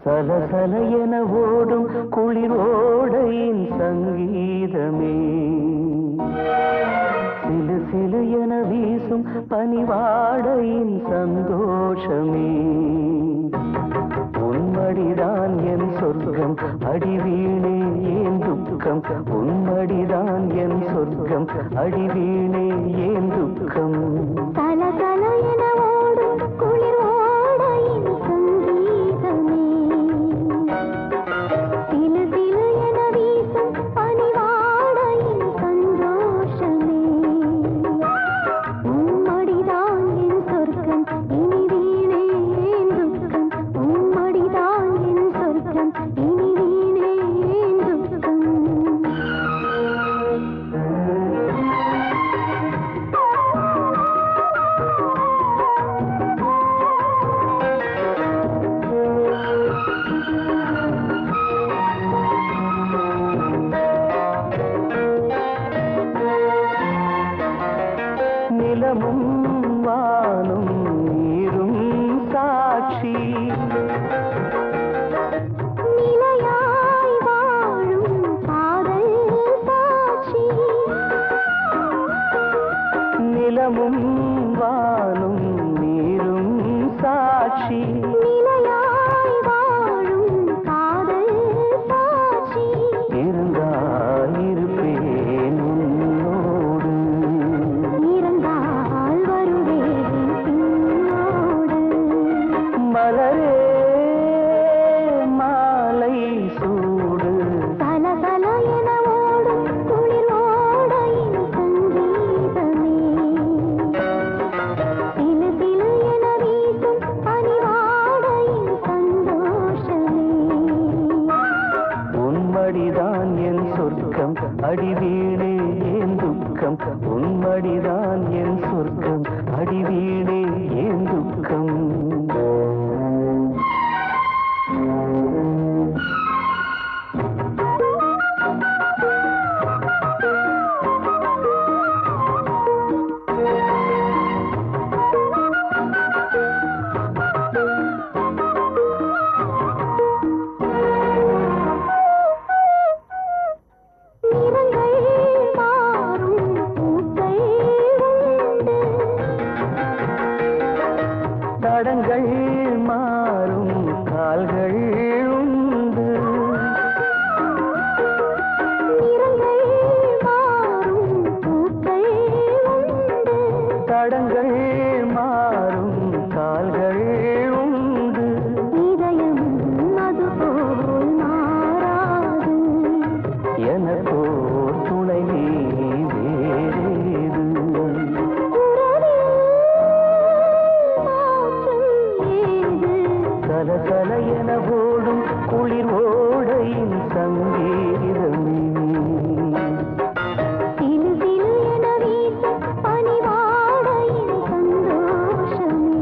சலசல என ஓடும் குளிர் ஓடையின் சங்கீதமே, சிலு சிலு என வீசும் பனிவாடையின் சந்தோஷமே. உன்மடிதான் என் சொர்க்கம், அடிவீணே ஏன் துக்கம். உன்மடிதான் என் சொர்க்கம், அடிவீணே ஏன் துக்கம். சலசல என ஓடும் குளிர் ஓடையின் சங்கீதமே, சிலு சிலு என வீசும் பனிவாடையின் சந்தோஷமே. உன்மடிதான் என் சொர்க்கம், இனி வீணே ஏன் துக்கம். உன்மடிதான் என் சொர்க்கம், இனி வீணே ஏன் துக்கம். நிலமும் வானும் நீரும் சாட்சி, நிலையாய் வாழும் காதல் சாட்சி. நிலமும் வானும் நீரும் சாட்சி. நிலையாய் வாழும் காதல் சாட்சி. இருந்தால் இருப்பேன் உன்னோடு, இறந்தால் வருவேன் பின்னோடு. மலரே மாலை சூடு. சலசல என ஓடும் குளிர் ஓடையின் சங்கீதமே, சிலு சிலு என வீசும் பனிவாடையின் சந்தோஷமே. உன்மடிதான் என் சொர்க்கம், அடிவீணே ஏன் துக்கம். உன்மடிதான் என் சொர்க்கம், அடிவீணே ஏன் துக்கம். நிறங்கள் மாறும் பூக்கள் உண்டு, தடங்கள் மாறும் கால்கள் உண்டு. நிறங்கள் மாறும் பூக்கள் உண்டு, தடங்கள் மாறும் கால்கள் உண்டு. இதயம் அதுபோல் மாறாது. எனக்கோர் துணை நீ வேறேது. உறவில் மாற்றம் ஏது. சலசல என ஓடும் குளிர் ஓடையின் சங்கீதமே, சிலு சிலு என வீசும் பனிவாடையின் சந்தோஷமே.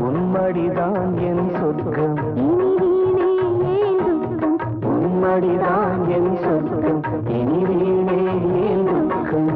உன்மடிதான் என் சொர்க்கம், இனி வீணே ஏன் துக்கம். உன்மடிதான் என் சொர்க்கம், இனி வீணே ஏன் துக்கம்.